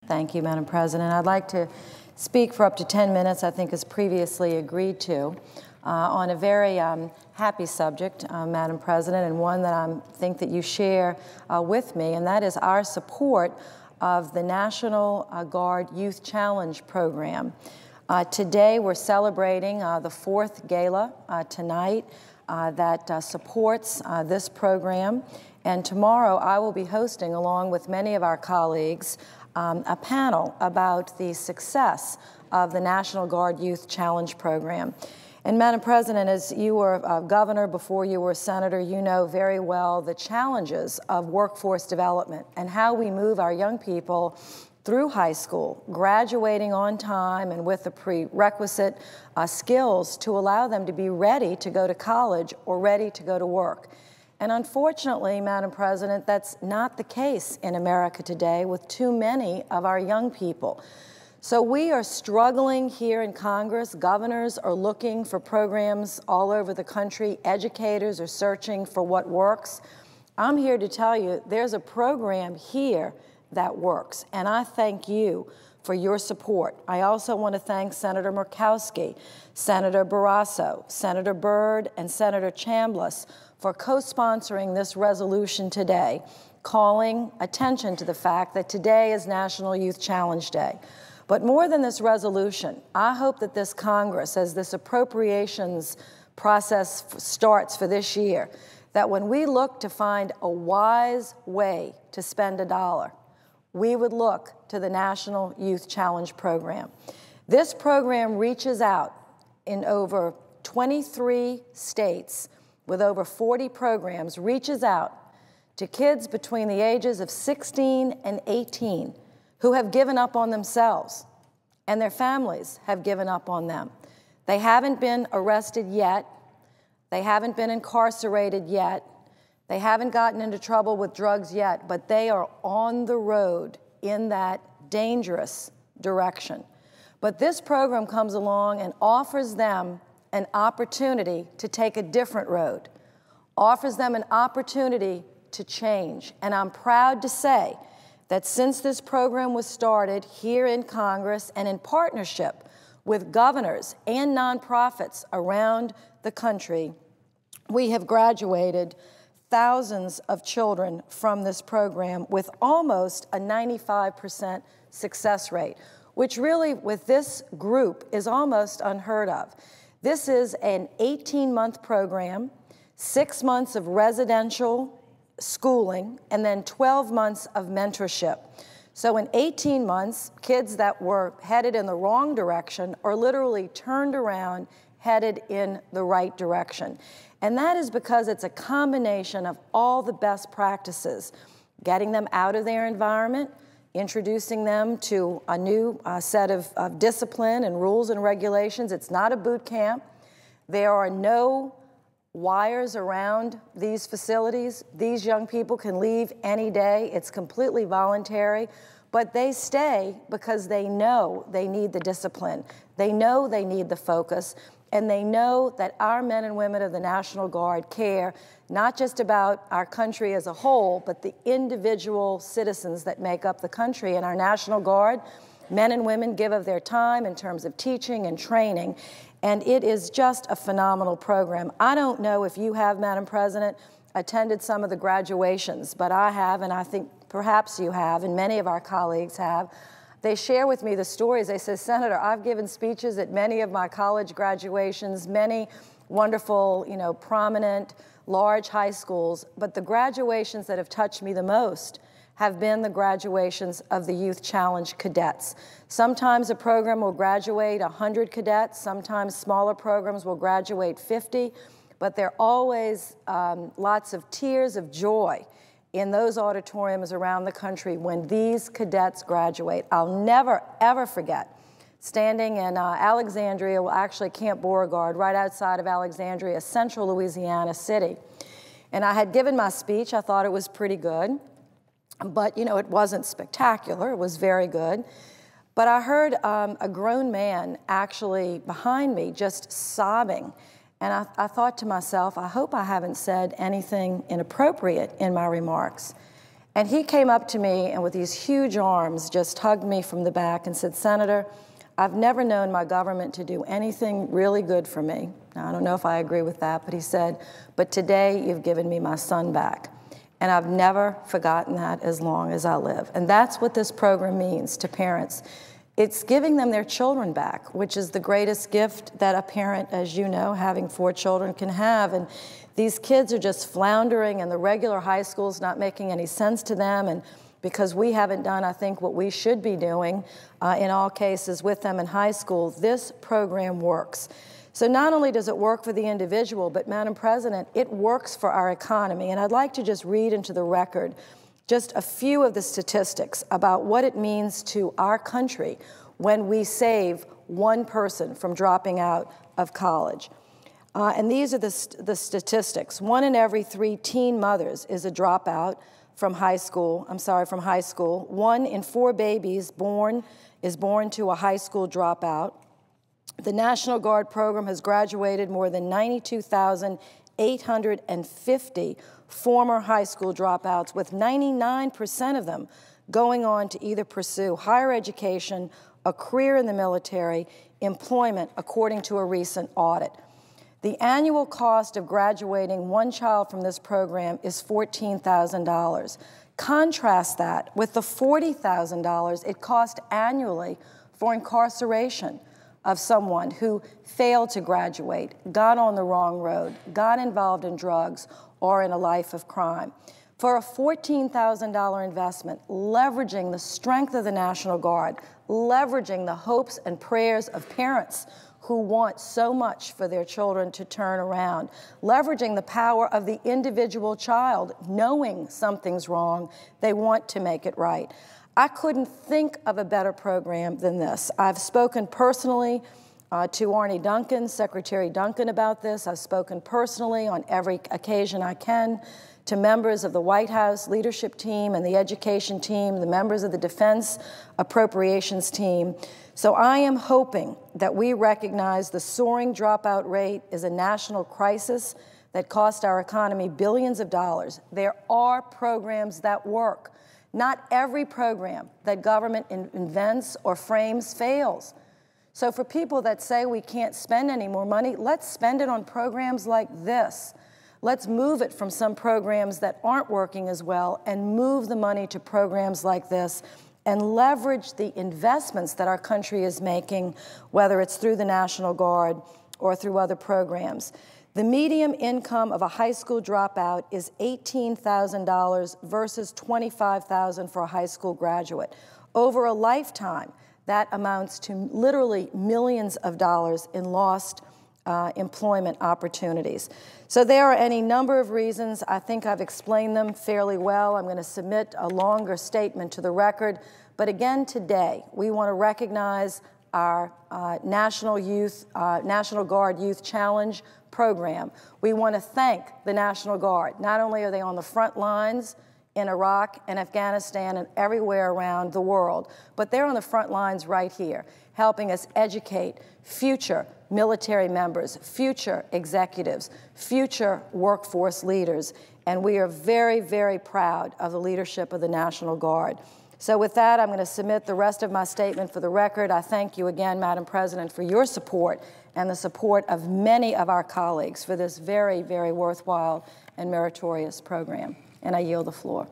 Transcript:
Thank you, Madam President. I'd like to speak for up to 10 minutes, I think as previously agreed to, on a very happy subject, Madam President, and one that I think that you share with me, and that is our support of the National Guard Youth Challenge Program. Today we're celebrating the fourth gala tonight that supports this program, and tomorrow I will be hosting, along with many of our colleagues, a panel about the success of the National Guard Youth Challenge Program. And Madam President, as you were governor before you were a senator, you know very well the challenges of workforce development and how we move our young people through high school, graduating on time and with the prerequisite skills to allow them to be ready to go to college or ready to go to work. And unfortunately, Madam President, that's not the case in America today with too many of our young people. So we are struggling here in Congress. Governors are looking for programs all over the country. Educators are searching for what works. I'm here to tell you there's a program here that works, and I thank you for your support. I also want to thank Senator Murkowski, Senator Barrasso, Senator Byrd, and Senator Chambliss for co-sponsoring this resolution today, calling attention to the fact that today is National Youth Challenge Day. But more than this resolution, I hope that this Congress, as this appropriations process starts for this year, that when we look to find a wise way to spend a dollar, we would look to the National Youth Challenge Program. This program reaches out in over 23 states with over 40 programs, reaches out to kids between the ages of 16 and 18 who have given up on themselves, and their families have given up on them. They haven't been arrested yet. They haven't been incarcerated yet. They haven't gotten into trouble with drugs yet, but they are on the road in that dangerous direction. But this program comes along and offers them an opportunity to take a different road, offers them an opportunity to change. And I'm proud to say that since this program was started here in Congress and in partnership with governors and nonprofits around the country, we have graduated thousands of children from this program with almost a 95% success rate, which really with this group is almost unheard of. This is an 18-month program, 6 months of residential schooling, and then 12 months of mentorship. So in 18 months, kids that were headed in the wrong direction are literally turned around, headed in the right direction. And that is because it's a combination of all the best practices, getting them out of their environment, introducing them to a new set of discipline and rules and regulations. It's not a boot camp. There are no wires around these facilities. These young people can leave any day. It's completely voluntary, but they stay because they know they need the discipline. They know they need the focus, and they know that our men and women of the National Guard care not just about our country as a whole, but the individual citizens that make up the country. And our National Guard, men and women give of their time in terms of teaching and training, and it is just a phenomenal program. I don't know if you have, Madam President, attended some of the graduations, but I have, and I think perhaps you have, and many of our colleagues have. They share with me the stories. They say, Senator, I've given speeches at many of my college graduations, many wonderful, prominent, large high schools, but the graduations that have touched me the most have been the graduations of the Youth Challenge cadets. Sometimes a program will graduate 100 cadets, sometimes smaller programs will graduate 50, but there are always lots of tears of joy in those auditoriums around the country when these cadets graduate. I'll never, ever forget standing in Alexandria, well, actually Camp Beauregard, right outside of Alexandria, central Louisiana city. And I had given my speech. I thought it was pretty good. But, it wasn't spectacular. It was very good. But I heard a grown man actually behind me just sobbing. And I thought to myself, I hope I haven't said anything inappropriate in my remarks. And he came up to me and with these huge arms just hugged me from the back and said, "Senator, I've never known my government to do anything really good for me." Now, I don't know if I agree with that, but he said, "But today you've given me my son back." And I've never forgotten that as long as I live. And that's what this program means to parents. It's giving them their children back, which is the greatest gift that a parent, as you know, having 4 children, can have. And these kids are just floundering, and the regular high school's not making any sense to them. And because we haven't done, I think, what we should be doing in all cases with them in high school, this program works. So not only does it work for the individual, but, Madam President, it works for our economy. And I'd like to just read into the record just a few of the statistics about what it means to our country when we save one person from dropping out of college. And these are the statistics. 1 in every 3 teen mothers is a dropout from high school. 1 in 4 babies is born to a high school dropout. The National Guard program has graduated more than 92,850 former high school dropouts, with 99% of them going on to either pursue higher education, a career in the military, employment, according to a recent audit. The annual cost of graduating one child from this program is $14,000. Contrast that with the $40,000 it costs annually for incarceration of someone who failed to graduate, got on the wrong road, got involved in drugs, or in a life of crime. For a $14,000 investment, leveraging the strength of the National Guard, leveraging the hopes and prayers of parents who want so much for their children to turn around, leveraging the power of the individual child, knowing something's wrong, they want to make it right. I couldn't think of a better program than this. I've spoken personally to Arne Duncan, Secretary Duncan, about this. I've spoken personally on every occasion I can to members of the White House leadership team and the education team, the members of the Defense Appropriations team. So I am hoping that we recognize the soaring dropout rate is a national crisis that cost our economy billions of dollars. There are programs that work. Not every program that government invents or frames fails. So for people that say we can't spend any more money, let's spend it on programs like this. Let's move it from some programs that aren't working as well and move the money to programs like this and leverage the investments that our country is making, whether it's through the National Guard or through other programs. The median income of a high school dropout is $18,000 versus $25,000 for a high school graduate. Over a lifetime, that amounts to literally millions of dollars in lost employment opportunities. So there are any number of reasons. I think I've explained them fairly well. I'm going to submit a longer statement to the record. But again, today, we want to recognize our National Guard Youth Challenge program. We want to thank the National Guard. Not only are they on the front lines in Iraq and Afghanistan and everywhere around the world, but they're on the front lines right here, helping us educate future military members, future executives, future workforce leaders. And we are very, very proud of the leadership of the National Guard. So with that, I'm going to submit the rest of my statement for the record. I thank you again, Madam President, for your support and the support of many of our colleagues for this very, very worthwhile and meritorious program. And I yield the floor.